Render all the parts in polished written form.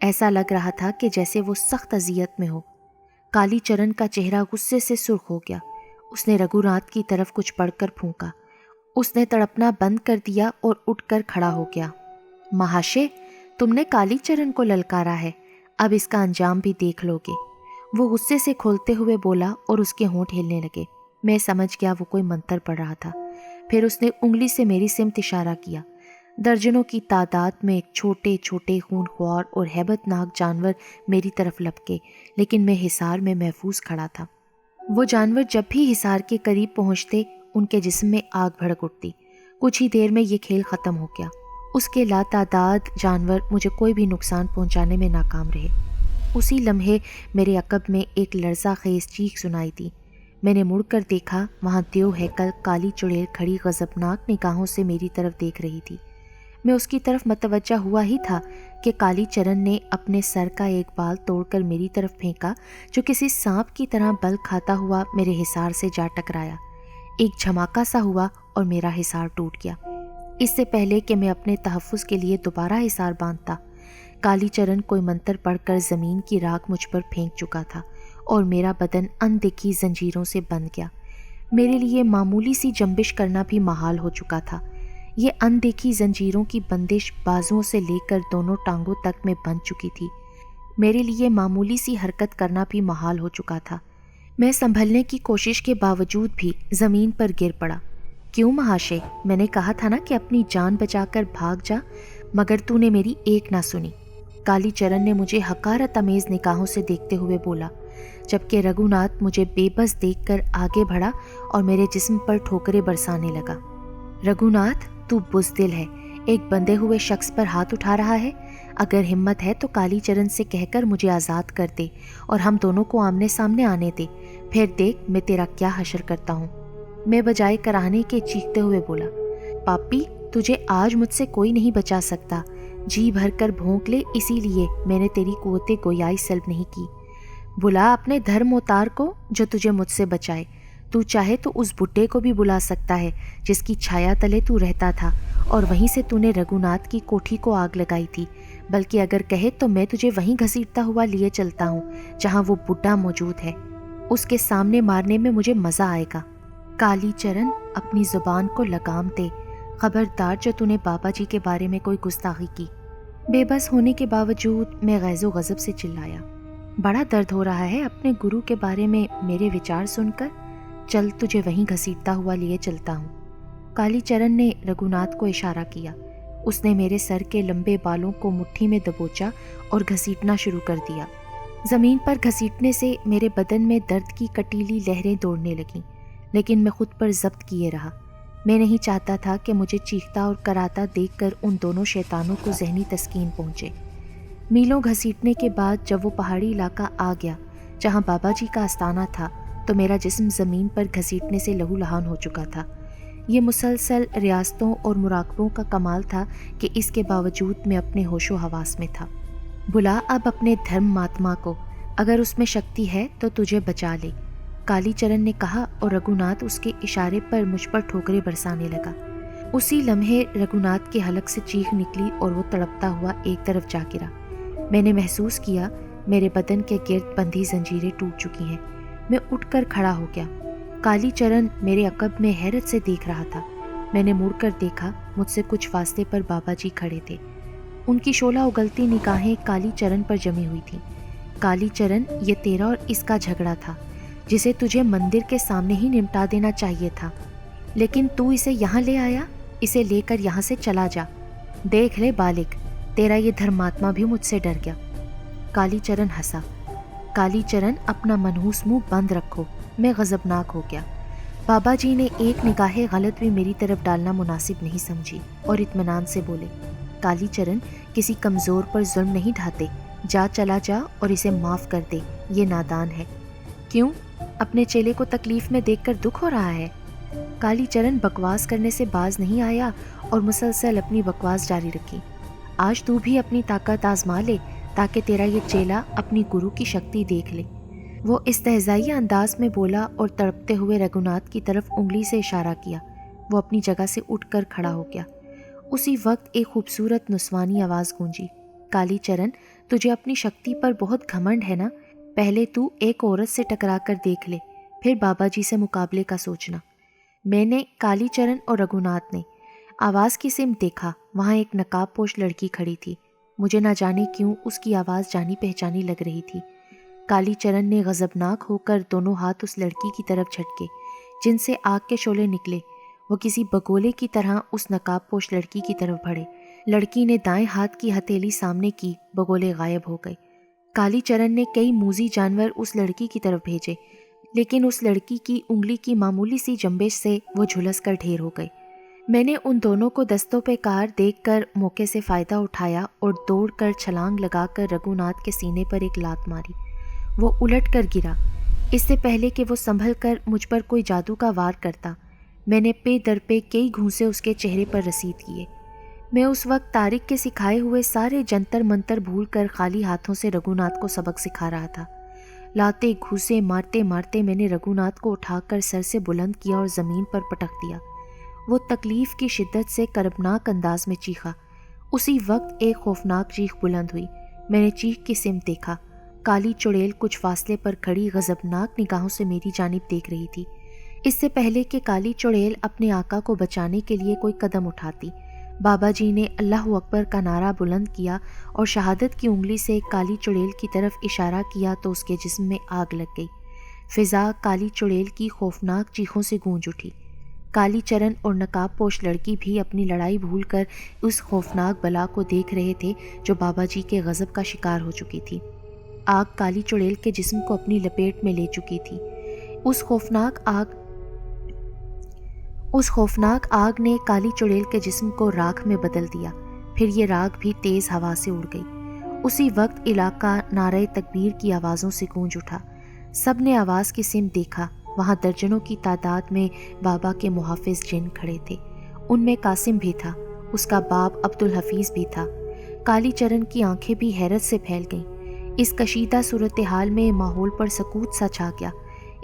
ایسا لگ رہا تھا کہ جیسے وہ سخت اذیت میں ہو۔ کالی چرن کا چہرہ غصے سے سرخ ہو گیا۔ اس نے رگھوناتھ کی طرف کچھ پڑھ کر پھونکا۔ اس نے تڑپنا بند کر دیا اور اٹھ کر کھڑا ہو گیا۔ مہاشے، تم نے کالی چرن کو للکارا ہے، اب اس کا انجام بھی دیکھ لو گے۔ وہ غصے سے کھولتے ہوئے بولا اور اس کے ہونٹ ہلنے لگے۔ میں سمجھ گیا وہ کوئی منتر پڑھ رہا تھا۔ پھر اس نے انگلی سے میری سمت اشارہ کیا۔ درجنوں کی تعداد میں چھوٹے چھوٹے خونخوار اور ہیبت ناک جانور میری طرف لپکے، لیکن میں حصار میں محفوظ کھڑا تھا۔ وہ جانور جب بھی حصار کے قریب پہنچتے ان کے جسم میں آگ بھڑک اٹھتی۔ کچھ ہی دیر میں یہ کھیل ختم ہو گیا۔ اس کے لاتعداد جانور مجھے کوئی بھی نقصان پہنچانے میں ناکام رہے۔ اسی لمحے میرے عقب میں ایک لرزہ خیز چیخ سنائی دی۔ میں نے مڑ کر دیکھا، وہاں دیو ہیکل کالی چڑیل کھڑی غضبناک نگاہوں سے میری طرف دیکھ رہی تھی۔ میں اس کی طرف متوجہ ہوا ہی تھا کہ کالی چرن نے اپنے سر کا ایک بال توڑ کر میری طرف پھینکا، جو کسی سانپ کی طرح بل کھاتا ہوا میرے حصار سے جا ٹکرایا۔ ایک جھماکا سا ہوا اور میرا حصار ٹوٹ گیا۔ اس سے پہلے کہ میں اپنے تحفظ کے لیے دوبارہ حصار باندھتا، کالی چرن کوئی منتر پڑھ کر زمین کی راکھ مجھ پر پھینک چکا تھا اور میرا بدن اندیکھی زنجیروں سے بندھ گیا۔ میرے لیے معمولی سی جنبش کرنا بھی محال ہو چکا تھا۔ یہ اندیکھی زنجیروں کی بندش بازوؤں سے لے کر دونوں ٹانگوں تک میں بندھ چکی تھی۔ میرے لیے معمولی سی حرکت کرنا بھی محال ہو چکا تھا۔ میں سنبھلنے کی کوشش کے باوجود بھی زمین پر گر پڑا۔ کیوں مہاشے، میں نے کہا تھا نا کہ اپنی جان بچا کر بھاگ جا، مگر تو نے میری ایک نہ سنی۔ کالی چرن نے مجھے حقارت آمیز نگاہوں سے دیکھتے ہوئے بولا، جبکہ رگھوناتھ مجھے بے بس دیکھ کر آگے بڑھا اور میرے جسم پر ٹھوکریں برسانے لگا۔ رگھوناتھ، تو بزدل ہے، ایک بندھے ہوئے شخص پر ہاتھ اٹھا رہا ہے۔ اگر ہمت ہے تو کالی چرن سے کہہ کر مجھے آزاد کر دے اور ہم دونوں کو آمنے سامنے آنے دے، پھر دیکھ میں تیرا کیا حشر کرتا ہوں۔ میں بجائے کراہنے کے چیختے ہوئے بولا، پاپی، تجھے آج مجھ سے کوئی نہیں بچا سکتا۔ جی بھر کر بھونک لے، اسی لیے میں نے تیری قوت گویائی سلب نہیں کی۔ بلا اپنے دھرم اوتار کو جو تجھے مجھ سے بچائے۔ تو چاہے تو اس بڈھے کو بھی بلا سکتا ہے جس کی چھایا تلے تو رہتا تھا، اور وہیں سے تو نے رگھوناتھ کی کوٹھی کو آگ لگائی تھی۔ بلکہ اگر کہے تو میں تجھے وہیں گھسیٹتا ہوا لیے چلتا ہوں جہاں وہ بڈھا موجود ہے۔ اس کے سامنے مارنے میں مجھے مزہ آئے گا۔ کالی چرن، اپنی زبان کو لگام دے، خبردار جو تو نے بابا جی کے بارے میں کوئی گستاخی کی۔ بے بس ہونے کے باوجود میں غیظ و غضب سے چلایا، بڑا درد ہو رہا ہے اپنے گرو کے بارے میں میرے وچار سن کر۔ چل، تجھے وہیں گھسیٹتا ہوا لیے چلتا ہوں۔ کالی چرن نے رگھوناتھ کو اشارہ کیا۔ اس نے میرے سر کے لمبے بالوں کو مٹھی میں دبوچا اور گھسیٹنا شروع کر دیا۔ زمین پر گھسیٹنے سے میرے بدن میں درد کی کٹیلی لہریں دوڑنے لگیں، لیکن میں خود پر ضبط کیے رہا۔ میں نہیں چاہتا تھا کہ مجھے چیختا اور کراتا دیکھ کر ان دونوں شیطانوں کو ذہنی تسکین پہنچے۔ میلوں گھسیٹنے کے بعد جب وہ پہاڑی علاقہ آ گیا جہاں بابا جی کا آستانہ تھا، تو میرا جسم زمین پر گھسیٹنے سے لہو لہان ہو چکا تھا۔ یہ مسلسل ریاستوں اور مراقبوں کا کمال تھا کہ اس کے باوجود میں اپنے ہوش و حواس میں تھا۔ بلا اب اپنے دھرم ماتما کو، اگر اس میں شکتی ہے تو تجھے بچا لے، کالی چرن نے کہا، اور رگھوناتھ اس کے اشارے پر مجھ پر ٹھوکریں برسانے لگا۔ اسی لمحے رگھوناتھ کے حلق سے چیخ نکلی اور وہ تڑپتا ہوا ایک طرف جا گرا۔ میں نے محسوس کیا میرے بدن کے گرد بندھی زنجیریں ٹوٹ چکی ہیں۔ میں اٹھ کر کھڑا ہو گیا۔ کالی چرن میرے عقب میں حیرت سے دیکھ رہا تھا۔ میں نے مڑ کر دیکھا، مجھ سے کچھ فاصلے پر بابا جی کھڑے تھے۔ ان کی شعلہ اگلتی نگاہیں کالی چرن پر جمی ہوئی تھیں۔ کالی چرن، یہ تیرا اور اس کا جھگڑا تھا جسے تجھے مندر کے سامنے ہی نمٹا دینا چاہیے تھا، لیکن تو اسے یہاں لے آیا۔ اسے لے کر یہاں سے چلا جا۔ دیکھ لے بالغ، تیرا یہ دھرماتما بھی مجھ سے ڈر گیا۔ کالی چرن ہنسا۔ کالی چرن، اپنا منحوس منہ بند رکھو۔ میں غضبناک ہو گیا۔ بابا جی نے ایک نگاہ غلط بھی میری طرف ڈالنا مناسب نہیں سمجھی اور اطمینان سے بولے، کالی چرن، کسی کمزور پر ظلم نہیں ڈھاتے، جا چلا جا اور اسے معاف کر دے، یہ نادان ہے۔ کیوں؟ اپنے چیلے کو تکلیف میں دیکھ کر دکھ ہو رہا ہے؟ کالی چرن بکواس کرنے سے باز نہیں آیا اور مسلسل اپنی بکواس جاری رکھی۔ آج تو بھی اپنی طاقت آزما لے تاکہ تیرا یہ چیلا اپنی گرو کی شکتی دیکھ لے۔ وہ استہزائی انداز میں بولا اور تڑپتے ہوئے رگھوناتھ کی طرف انگلی سے اشارہ کیا۔ وہ اپنی جگہ سے اٹھ کر کھڑا ہو گیا۔ اسی وقت ایک خوبصورت نسوانی آواز گونجی، کالی چرن، تجھے اپنی شکتی پر بہت گھمنڈ ہے نا؟ پہلے تو ایک عورت سے ٹکرا کر دیکھ لے، پھر بابا جی سے مقابلے کا سوچنا۔ میں نے، کالی چرن اور رگھوناتھ نے آواز کی سمت دیکھا۔ وہاں ایک نقاب پوش لڑکی کھڑی تھی۔ مجھے نہ جانے کیوں اس کی آواز جانی پہچانی لگ رہی تھی۔ کالی چرن نے غضبناک ہو کر دونوں ہاتھ اس لڑکی کی طرف جھٹکے جن سے آگ کے شعلے نکلے۔ وہ کسی بگولے کی طرح اس نقاب پوش لڑکی کی طرف بڑھے۔ لڑکی نے دائیں ہاتھ کی ہتھیلی سامنے کی، بگولے غائب ہو گئے۔ کالی چرن نے کئی موذی جانور اس لڑکی کی طرف بھیجے، لیکن اس لڑکی کی انگلی کی معمولی سی جنبش سے وہ جھلس کر ڈھیر ہو گئی۔ میں نے ان دونوں کو دستوں پہ کار دیکھ کر موقع سے فائدہ اٹھایا اور دوڑ کر چھلانگ لگا کر رگھوناتھ کے سینے پر ایک لات ماری۔ وہ الٹ کر گرا۔ اس سے پہلے کہ وہ سنبھل کر مجھ پر کوئی جادو کا وار کرتا، میں نے پے در پے کئی گھونسے اس کے چہرے پر رسید کیے۔ میں اس وقت طارق کے سکھائے ہوئے سارے جنتر منتر بھول کر خالی ہاتھوں سے رگھوناتھ کو سبق سکھا رہا تھا۔ لاتے گھوسے مارتے مارتے میں نے رگھوناتھ کو اٹھا کر سر سے بلند کیا اور زمین پر پٹک دیا۔ وہ تکلیف کی شدت سے کربناک انداز میں چیخا۔ اسی وقت ایک خوفناک چیخ بلند ہوئی۔ میں نے چیخ کی سمت دیکھا۔ کالی چڑیل کچھ فاصلے پر کھڑی غضبناک نگاہوں سے میری جانب دیکھ رہی تھی۔ اس سے پہلے کہ کالی چڑیل اپنے آقا کو بچانے کے لیے کوئی قدم اٹھاتی، بابا جی نے اللہ اکبر کا نعرہ بلند کیا اور شہادت کی انگلی سے کالی چڑیل کی طرف اشارہ کیا تو اس کے جسم میں آگ لگ گئی۔ فضا کالی چڑیل کی خوفناک چیخوں سے گونج اٹھی۔ کالی چرن اور نقاب پوش لڑکی بھی اپنی لڑائی بھول کر اس خوفناک بلا کو دیکھ رہے تھے جو بابا جی کے غضب کا شکار ہو چکی تھی۔ آگ کالی چڑیل کے جسم کو اپنی لپیٹ میں لے چکی تھی۔ اس خوفناک آگ نے کالی چڑیل کے جسم کو راکھ میں بدل دیا، پھر یہ راکھ بھی تیز ہوا سے اڑ گئی۔ اسی وقت علاقہ نعرہ تکبیر کی آوازوں سے گونج اٹھا۔ سب نے آواز کی سمت دیکھا۔ وہاں درجنوں کی تعداد میں بابا کے محافظ جن کھڑے تھے۔ ان میں قاسم بھی تھا، اس کا باپ عبدالحفیظ بھی تھا۔ کالی چرن کی آنکھیں بھی حیرت سے پھیل گئیں۔ اس کشیدہ صورتحال میں ماحول پر سکوت سا چھا گیا۔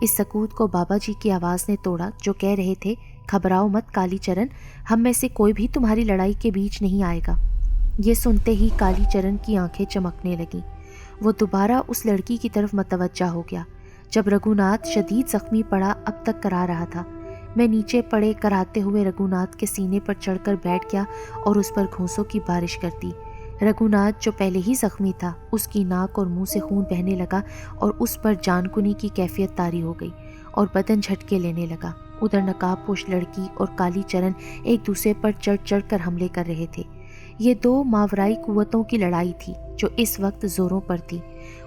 اس سکوت کو بابا جی کی آواز نے توڑا جو کہہ رہے تھے، گھبراؤ مت کالی چرن، ہم میں سے کوئی بھی تمہاری لڑائی کے بیچ نہیں آئے گا۔ یہ سنتے ہی کالی چرن کی آنکھیں چمکنے لگیں۔ وہ دوبارہ اس لڑکی کی طرف متوجہ ہو گیا۔ جب رگھوناتھ شدید زخمی پڑا اب تک کرا رہا تھا، میں نیچے پڑے کراتے ہوئے رگھوناتھ کے سینے پر چڑھ کر بیٹھ گیا اور اس پر گھونسوں کی بارش کر دی۔ رگھوناتھ جو پہلے ہی زخمی تھا، اس کی ناک اور منہ سے خون بہنے لگا اور اس پر جان کنی کی کیفیت طاری ہو گئی اور بدن جھٹکے لینے لگا۔ ادھر نقاب پوش لڑکی اور کالی چرن ایک دوسرے پر چڑھ چڑھ کر حملے کر رہے تھے۔ یہ دو ماورائی قوتوں کی لڑائی تھی جو اس وقت زوروں پر تھی۔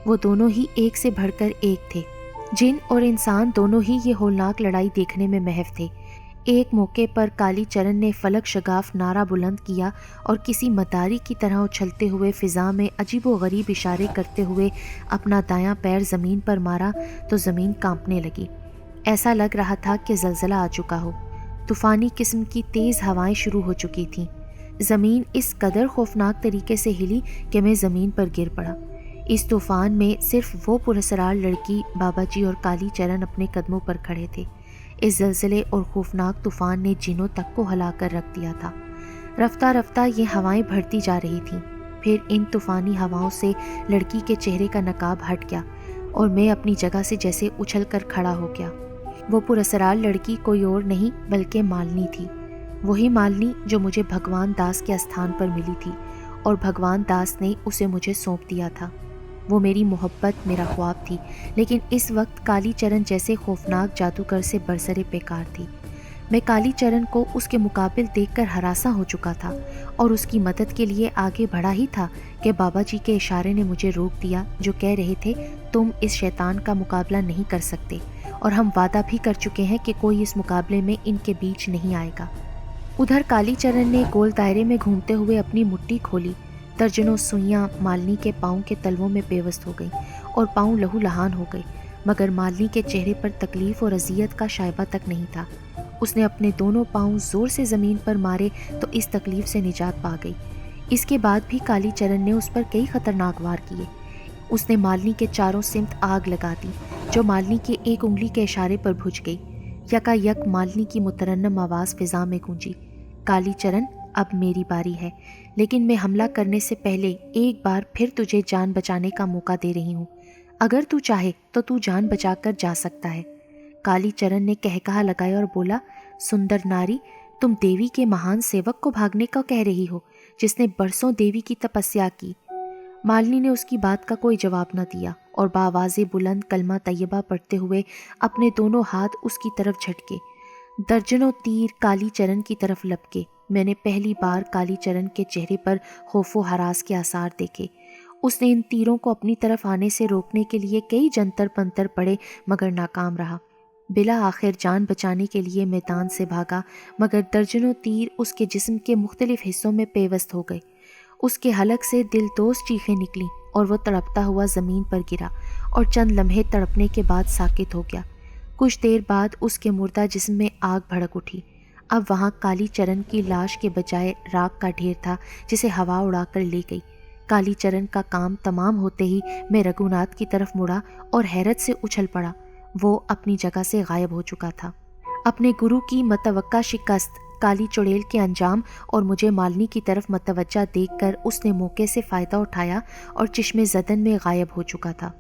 وہ دونوں ہی ایک سے بڑھ کر ایک تھے۔ جن اور انسان دونوں ہی یہ ہولناک لڑائی دیکھنے میں محو تھے۔ ایک موقع پر کالی چرن نے فلک شگاف نعرہ بلند کیا اور کسی مداری کی طرح اچھلتے ہوئے فضا میں عجیب و غریب اشارے کرتے ہوئے اپنا دایاں پیر زمین پر مارا تو زمین کانپنے لگی۔ ایسا لگ رہا تھا کہ زلزلہ آ چکا ہو۔ طوفانی قسم کی تیز ہوائیں شروع ہو چکی تھیں۔ زمین اس قدر خوفناک طریقے سے ہلی کہ میں زمین پر گر پڑا۔ اس طوفان میں صرف وہ پراسرار لڑکی، بابا جی اور کالی چرن اپنے قدموں پر کھڑے تھے۔ اس زلزلے اور خوفناک طوفان نے جنوں تک کو ہلا کر رکھ دیا تھا۔ رفتہ رفتہ یہ ہوائیں بڑھتی جا رہی تھیں۔ پھر ان طوفانی ہواؤں سے لڑکی کے چہرے کا نقاب ہٹ گیا اور میں اپنی جگہ سے جیسے اچھل کر کھڑا ہو گیا۔ وہ پراسرار لڑکی کوئی اور نہیں بلکہ مالنی تھی، وہی مالنی جو مجھے بھگوان داس کے استھان پر ملی تھی اور بھگوان داس نے اسے مجھے سونپ دیا تھا۔ وہ میری محبت، میرا خواب تھی، لیکن اس وقت کالی چرن جیسے خوفناک جادوگر سے برسرے پیکار تھی۔ میں کالی چرن کو اس کے مقابل دیکھ کر ہراساں ہو چکا تھا اور اس کی مدد کے لیے آگے بڑھا ہی تھا کہ بابا جی کے اشارے نے مجھے روک دیا، جو کہہ رہے تھے، تم اس شیطان کا مقابلہ نہیں کر سکتے اور ہم وعدہ بھی کر چکے ہیں کہ کوئی اس مقابلے میں ان کے بیچ نہیں آئے گا۔ ادھر کالی چرن نے گول دائرے میں گھومتے ہوئے اپنی مٹھی کھولی۔ درجنوں سوئیاں مالنی کے پاؤں کے تلووں میں پیوست ہو گئیں اور پاؤں لہو لہان ہو گئے، مگر مالنی کے چہرے پر تکلیف اور اذیت کا شائبہ تک نہیں تھا۔ اس نے اپنے دونوں پاؤں زور سے زمین پر مارے تو اس تکلیف سے نجات پا گئی۔ اس کے بعد بھی کالی چرن نے اس پر کئی خطرناک وار کیے۔ اس نے مالنی کے چاروں سمت آگ لگا دی جو مالنی کی ایک انگلی کے اشارے پر بجھ گئی۔ یکا یک مالنی کی مترنم آواز فضا میں گونجی، کالی چرن اب میری باری ہے، لیکن میں حملہ کرنے سے پہلے ایک بار پھر تجھے جان بچانے کا موقع دے رہی ہوں۔ اگر تو چاہے تو تو جان بچا کر جا سکتا ہے۔ کالی چرن نے کہا لگایا اور بولا، سندر ناری، تم دیوی کے مہان سیوک کو بھاگنے کا کہہ رہی ہو، جس نے برسوں دیوی کی تپسیا کی۔ مالنی نے اس کی بات کا کوئی جواب نہ دیا اور بآواز بلند کلمہ طیبہ پڑھتے ہوئے اپنے دونوں ہاتھ اس کی طرف جھٹکے۔ درجنوں تیر کالی چرن کی طرف لپکے۔ میں نے پہلی بار کالی چرن کے چہرے پر خوف و ہراس کے آثار دیکھے۔ اس نے ان تیروں کو اپنی طرف آنے سے روکنے کے لیے کئی جنتر پنتر پڑے مگر ناکام رہا۔ بلا آخر جان بچانے کے لیے میدان سے بھاگا، مگر درجنوں تیر اس کے جسم کے مختلف حصوں میں پیوست ہو گئے۔ اس کے حلق سے دل دوز چیخیں نکلیں اور وہ تڑپتا ہوا زمین پر گرا اور چند لمحے تڑپنے کے بعد ساکت ہو گیا۔ کچھ دیر بعد اس کے مردہ جسم میں آگ بھڑک اٹھی۔ اب وہاں کالی چرن کی لاش کے بجائے راکھ کا ڈھیر تھا جسے ہوا اڑا کر لے گئی۔ کالی چرن کا کام تمام ہوتے ہی میں رگھوناتھ کی طرف مڑا اور حیرت سے اچھل پڑا۔ وہ اپنی جگہ سے غائب ہو چکا تھا۔ اپنے گرو کی متوقع شکست، کالی چڑیل کے انجام اور مجھے مالنی کی طرف متوجہ دیکھ کر اس نے موقع سے فائدہ اٹھایا اور چشمے زدن میں غائب ہو چکا تھا۔